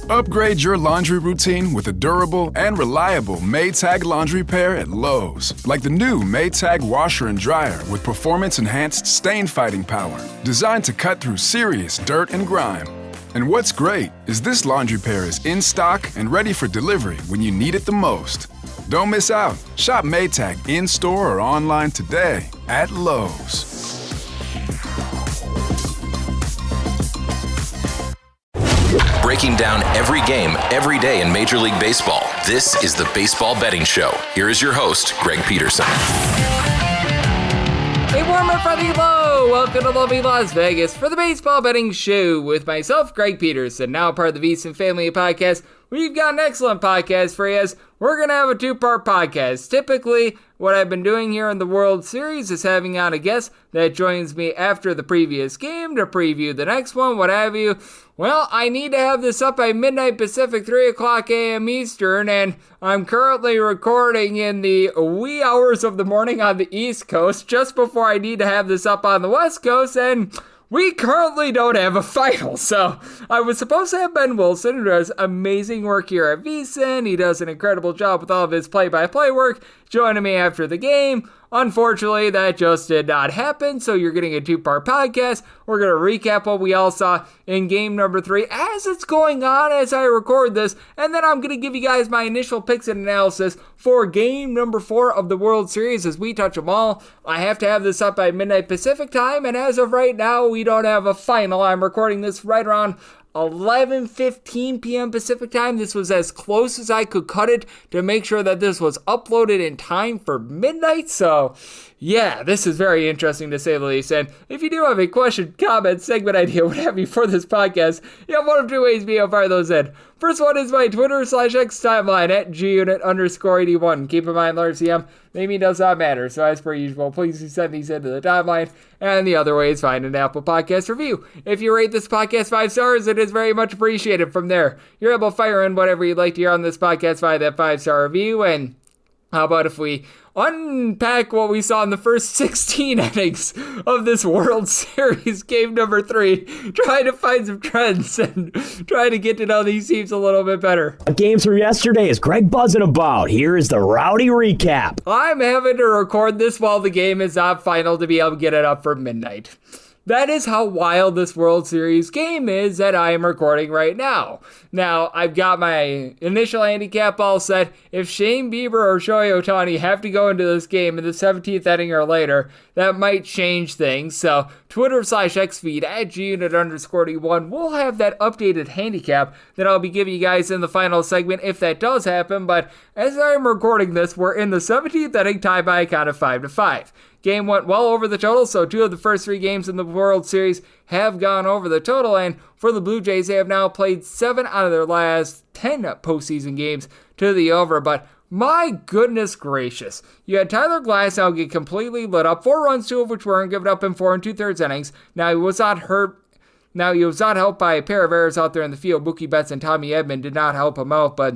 Upgrade your laundry routine with a durable and reliable Maytag laundry pair at Lowe's. Like the new Maytag washer and dryer with performance-enhanced stain-fighting power, designed to cut through serious dirt and grime. And what's great is this laundry pair is in stock and ready for delivery when you need it the most. Don't miss out. Shop Maytag in-store or online today at Lowe's. Breaking down every game, every day in Major League Baseball. This is the Baseball Betting Show. Here is your host, Greg Peterson. A warm and friendly hello. Welcome to lovely Las Vegas for the Baseball Betting Show with myself, Greg Peterson, now part of the VSiN Family Podcast. We've got an excellent podcast for you as we're going to have a two-part podcast. Typically, what I've been doing here in the World Series is having on a guest that joins me after the previous game to preview the next one, what have you. Well, I need to have this up by midnight Pacific, 3 o'clock a.m. Eastern, and I'm currently recording in the wee hours of the morning on the East Coast, just before I need to have this up on the West Coast, and we currently don't have a final. So I was supposed to have Ben Wilson, who does amazing work here at VSiN. He does an incredible job with all of his play-by-play work, joining me after the game. Unfortunately, that just did not happen, so you're getting a two-part podcast. We're going to recap what we all saw in game number 3 as it's going on as I record this, and then I'm going to give you guys my initial picks and analysis for game number 4 of the World Series as we touch them all. I have to have this up by midnight Pacific time, and as of right now, we don't have a final. I'm recording this right around 11:15 p.m. Pacific time. This was as close as I could cut it to make sure that this was uploaded in time for midnight. So, yeah, this is very interesting to say the least. And if you do have a question, comment, segment idea, what have you for this podcast, you have one of two ways to be able to fire those in. First one is my Twitter/X timeline at @GUnit_81. Keep in mind, RCM, maybe does not matter. So as per usual, please send these into the timeline. And the other way is find an Apple Podcast review. If you rate this podcast 5 stars, it is very much appreciated. From there, you're able to fire in whatever you'd like to hear on this podcast via that 5-star review. And how about if we unpack what we saw in the first 16 innings of this World Series, game number 3, trying to find some trends and trying to get to know these teams a little bit better. Games from yesterday is Greg buzzing about. Here is the rowdy recap. I'm having to record this while the game is not final to be able to get it up for midnight. That is how wild this World Series game is that I am recording right now. Now, I've got my initial handicap all set. If Shane Bieber or Shohei Ohtani have to go into this game in the 17th inning or later, that might change things. So, Twitter/X feed at @GUnit_D1 will have that updated handicap that I'll be giving you guys in the final segment if that does happen. But as I'm recording this, we're in the 17th inning, tied by a count of 5-5. Game went well over the total, so 2 of the first 3 games in the World Series have gone over the total, and for the Blue Jays, they have now played 7 out of their last 10 postseason games to the over, but my goodness gracious. You had Tyler Glasnow get completely lit up, 4 runs, 2 of which weren't given up in 4 2/3 innings. Now, he was not helped by a pair of errors out there in the field. Mookie Betts and Tommy Edman did not help him out, but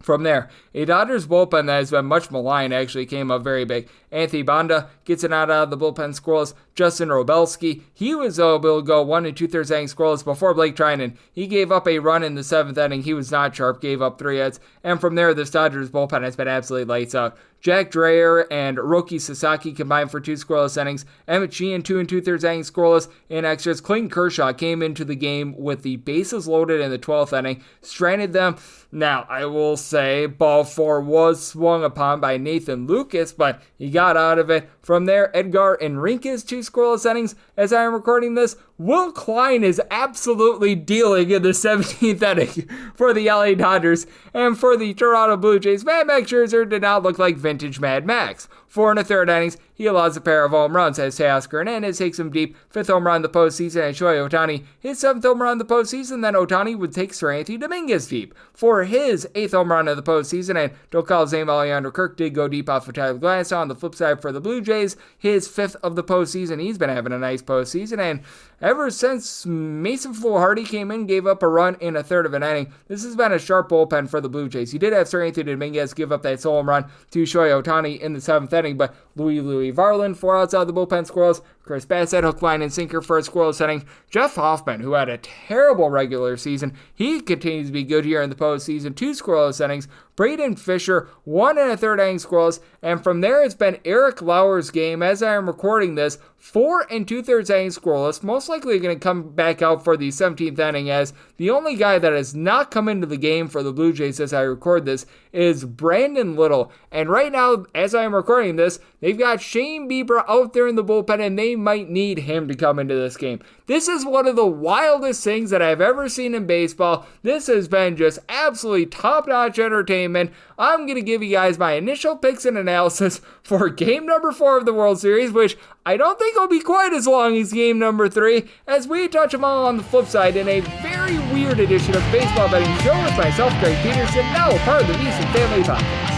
from there, a Dodgers bullpen that has been much maligned actually came up very big. Anthony Banda gets it out of the bullpen scoreless. Justin Robelski, he was able to go 1 2/3 innings scoreless before Blake Trinan. He gave up a run in the 7th inning. He was not sharp, gave up 3 hits. And from there, this Dodgers bullpen has been absolutely lights out. Jack Dreyer and Roki Sasaki combined for 2 scoreless innings. Emmett Sheehan 2 2/3 innings scoreless in extras. Clayton Kershaw came into the game with the bases loaded in the 12th inning, stranded them. Now, I will say ball 4 was swung upon by Nathan Lucas, but he got out of it. From there, Edgar Enriquez 2 scoreless innings. As I am recording this, Will Klein is absolutely dealing in the 17th inning for the LA Dodgers. And for the Toronto Blue Jays, Mad Max Scherzer did not look like vintage Mad Max. 4 1/3 innings, he allows a pair of home runs as Teoscar Hernandez takes him deep. 5th home run in the postseason, and Shohei Ohtani his 7th home run in the postseason. Then Ohtani would take Sir Anthony Dominguez deep for his 8th home run of the postseason. And don't call his name, Alejandro Kirk did go deep off of Tyler Glasnow. On the flip side for the Blue Jays, his 5th of the postseason. He's been having a nice postseason, and ever since Mason Fluharty came in, gave up a run in a 1/3 of an inning, this has been a sharp bullpen for the Blue Jays. You did have Sir Anthony Dominguez give up that solo home run to Shohei Ohtani in the 7th inning, but Louis Varland, 4 outs out of the bullpen scoreless. Chris Bassett, hook, line, and sinker for a scoreless inning. Jeff Hoffman, who had a terrible regular season, he continues to be good here in the postseason. 2 scoreless innings. Braden Fisher, 1 1/3 inning scoreless. And from there, it's been Eric Lauer's game. As I am recording this, 4 2/3 innings scoreless. Most likely going to come back out for the 17th inning, as the only guy that has not come into the game for the Blue Jays as I record this is Brandon Little. And right now, as I am recording this, they've got Shane Bieber out there in the bullpen, and they might need him to come into this game. This is one of the wildest things that I've ever seen in baseball. This has been just absolutely top-notch entertainment. I'm going to give you guys my initial picks and analysis for game number 4 of the World Series, which I don't think will be quite as long as game number 3, as we touch them all on the flip side in a very weird edition of Baseball Betting Show with myself, Greg Peterson, now part of the VSiN Family Podcast.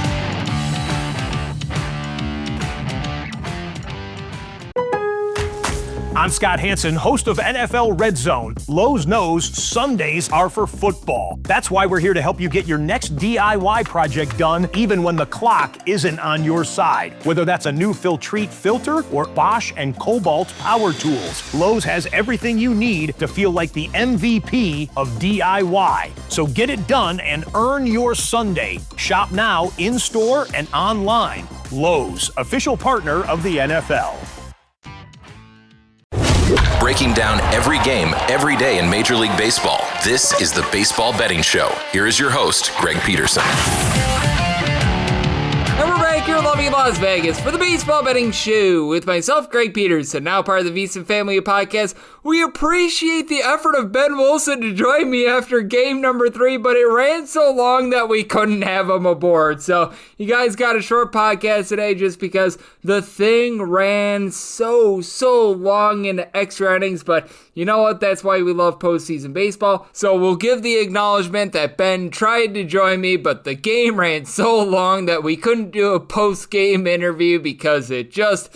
I'm Scott Hansen, host of NFL Red Zone. Lowe's knows Sundays are for football. That's why we're here to help you get your next DIY project done, even when the clock isn't on your side. Whether that's a new Filtrete filter or Bosch and Cobalt power tools, Lowe's has everything you need to feel like the MVP of DIY. So get it done and earn your Sunday. Shop now, in-store and online. Lowe's, official partner of the NFL. Breaking down every game, every day in Major League Baseball. This is the Baseball Betting Show. Here is your host, Greg Peterson. And we're back here in lovely Las Vegas for the Baseball Betting Show with myself, Greg Peterson, now part of the VSiN Family Podcast. We appreciate the effort of Ben Wilson to join me after game number 3, but it ran so long that we couldn't have him aboard. So you guys got a short podcast today just because the thing ran so long into extra innings, but you know what? That's why we love postseason baseball. So we'll give the acknowledgement that Ben tried to join me, but the game ran so long that we couldn't do a post-game interview because it just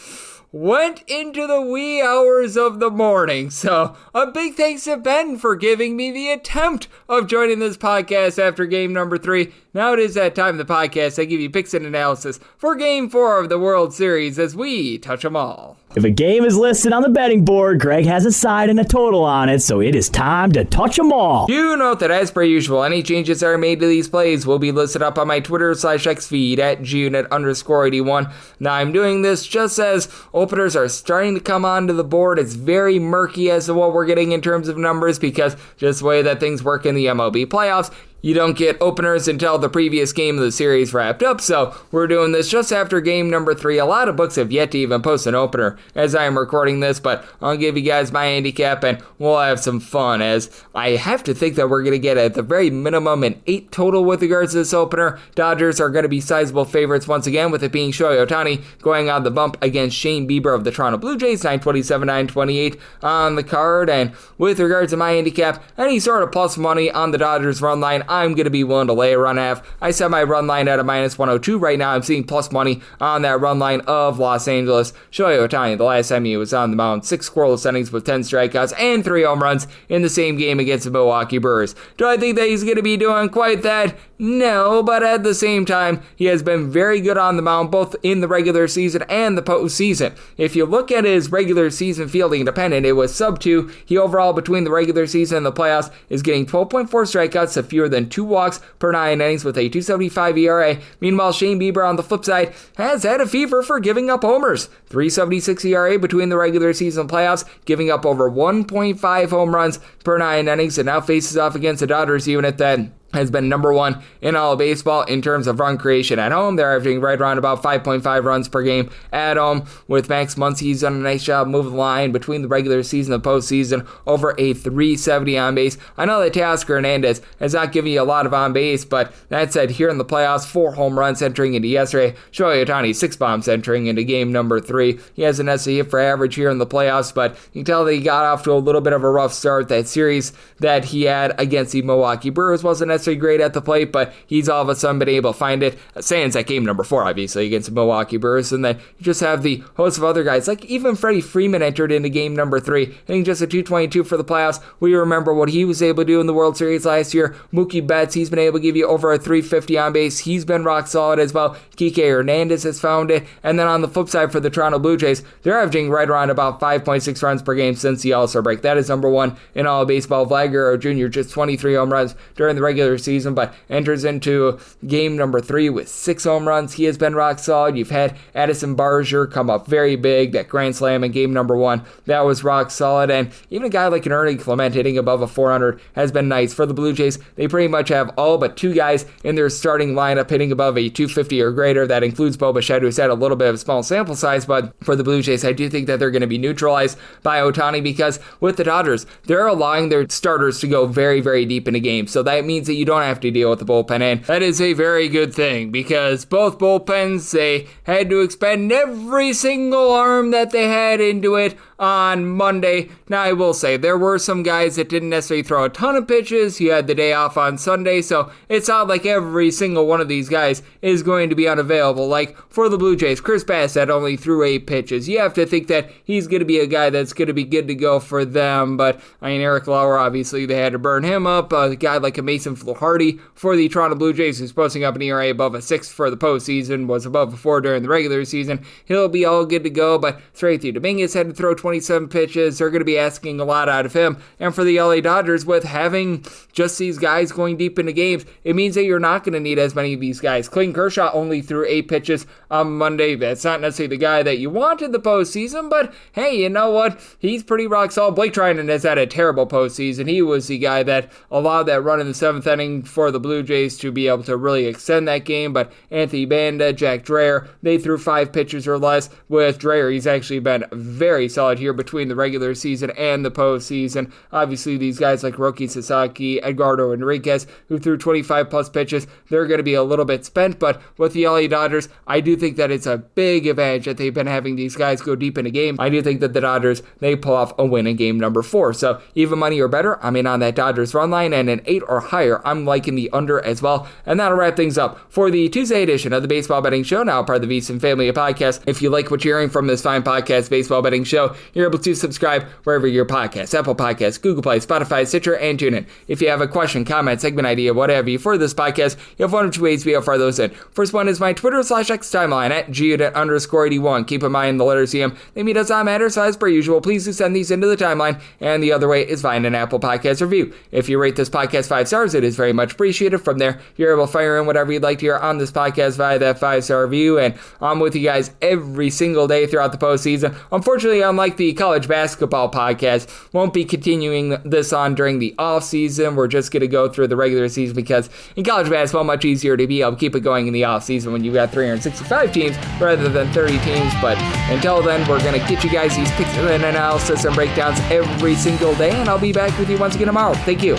went into the wee hours of the morning. So a big thanks to Ben for giving me the attempt of joining this podcast after game number 3. Now it is that time of the podcast I give you picks and analysis for game 4 of the World Series as we touch them all. If a game is listed on the betting board, Greg has a side and a total on it, so it is time to touch them all. Do note that as per usual, any changes that are made to these plays will be listed up on my Twitter/X feed at @GUnit_81. Now I'm doing this just as openers are starting to come onto the board. It's very murky as to what we're getting in terms of numbers because just the way that things work in the MLB playoffs, you don't get openers until the previous game of the series wrapped up, so we're doing this just after game number 3. A lot of books have yet to even post an opener as I am recording this, but I'll give you guys my handicap and we'll have some fun, as I have to think that we're going to get at the very minimum an 8 total with regards to this opener. Dodgers are going to be sizable favorites once again, with it being Shohei Ohtani going on the bump against Shane Bieber of the Toronto Blue Jays, 927, 928 on the card. And with regards to my handicap, any sort of plus money on the Dodgers run line, I'm going to be willing to lay a run half. I set my run line at a -102. Right now, I'm seeing plus money on that run line of Los Angeles. Shohei Ohtani, the last time he was on the mound, 6 scoreless innings with 10 strikeouts and 3 home runs in the same game against the Milwaukee Brewers. Do I think that he's going to be doing quite that? No, but at the same time, he has been very good on the mound, both in the regular season and the postseason. If you look at his regular season fielding independent, it was sub-2. He overall, between the regular season and the playoffs, is getting 12.4 strikeouts to fewer than 2 walks per 9 innings with a 2.75 ERA. Meanwhile, Shane Bieber on the flip side has had a fever for giving up homers. 3.76 ERA between the regular season and playoffs, giving up over 1.5 home runs per 9 innings, and now faces off against the Dodgers unit that has been number 1 in all of baseball in terms of run creation at home. They're averaging right around about 5.5 runs per game at home. With Max Muncy, he's done a nice job moving the line between the regular season and the postseason, over a 370 on base. I know that Teoscar Hernandez has not given you a lot of on base, but that said, here in the playoffs, 4 home runs entering into yesterday. Shohei Ohtani, 6 bombs entering into game number 3. He hasn't necessarily hit for average here in the playoffs, but you can tell that he got off to a little bit of a rough start. That series that he had against the Milwaukee Brewers wasn't necessarily necessarily great at the plate, but he's all of a sudden been able to find it. Sans at game number 4, obviously, against the Milwaukee Brewers. And then you just have the host of other guys, like even Freddie Freeman entered into game number 3, hitting just a 222 for the playoffs. We remember what he was able to do in the World Series last year. Mookie Betts, he's been able to give you over a 350 on base. He's been rock solid as well. Kike Hernandez has found it. And then on the flip side for the Toronto Blue Jays, they're averaging right around about 5.6 runs per game since the All-Star break. That is number 1 in all of baseball. Vlad Guerrero Jr. just 23 home runs during the regular season, but enters into game number 3 with 6 home runs. He has been rock solid. You've had Addison Barger come up very big. That grand slam in game number 1, that was rock solid. And even a guy like an Ernie Clement hitting above a 400 has been nice. For the Blue Jays, they pretty much have all but 2 guys in their starting lineup hitting above a 250 or greater. That includes Bo Bichette, who's had a little bit of a small sample size, but for the Blue Jays, I do think that they're going to be neutralized by Ohtani, because with the Dodgers, they're allowing their starters to go very, very deep in a game. So that means that you don't have to deal with the bullpen, and that is a very good thing, because both bullpens, they had to expend every single arm that they had into it on Monday. Now, I will say, there were some guys that didn't necessarily throw a ton of pitches. You had the day off on Sunday, so it's not like every single one of these guys is going to be unavailable. Like, for the Blue Jays, Chris Bassett only threw 8 pitches. You have to think that he's going to be a guy that's going to be good to go for them, but, I mean, Eric Lauer, obviously, they had to burn him up. A guy like a Mason Flaherty for the Toronto Blue Jays, who's posting up an ERA above a 6 for the postseason, was above a 4 during the regular season. He'll be all good to go, but straight through. Dominguez had to throw 27 pitches. They're going to be asking a lot out of him. And for the LA Dodgers, with having just these guys going deep into games, it means that you're not going to need as many of these guys. Clayton Kershaw only threw 8 pitches on Monday. That's not necessarily the guy that you want in the postseason, but hey, you know what? He's pretty rock solid. Blake Trinan has had a terrible postseason. He was the guy that allowed that run in the 7th inning for the Blue Jays to be able to really extend that game, but Anthony Banda, Jack Dreher, they threw 5 pitches or less. With Dreher, he's actually been very solid here between the regular season and the postseason. Obviously, these guys like Roki Sasaki, Edgardo Enriquez, who threw 25 plus pitches, they're going to be a little bit spent, but with the LA Dodgers, I do think that it's a big advantage that they've been having these guys go deep in a game. I do think that the Dodgers, they pull off a win in game number 4. So even money or better, I'm in on that Dodgers run line, and an 8 or higher, I'm liking the under as well. And that'll wrap things up for the Tuesday edition of the Baseball Betting Show, now part of the VSiN family of podcasts. If you like what you're hearing from this fine podcast, Baseball Betting Show, you're able to subscribe wherever your podcasts, Apple Podcasts, Google Play, Spotify, Stitcher, and TuneIn. If you have a question, comment, segment idea, whatever you for this podcast, you have one of 2 ways to be able to fire those in. First one is my Twitter/X timeline at @GUDit_81. Keep in mind the letters CM, they mean does not matter, so as per usual, please do send these into the timeline. And the other way is find an Apple Podcast review. If you rate this podcast 5 stars, it is very much appreciated. From there, you're able to fire in whatever you'd like to hear on this podcast via that 5-star review, and I'm with you guys every single day throughout the postseason. Unfortunately, unlike the college basketball podcast, won't be continuing this on during the off season. We're just going to go through the regular season, because in college basketball, much easier to be able to keep it going in the off season when you've got 365 teams rather than 30 teams. But until then, we're going to get you guys these picks and analysis and breakdowns every single day, and I'll be back with you once again tomorrow. Thank you.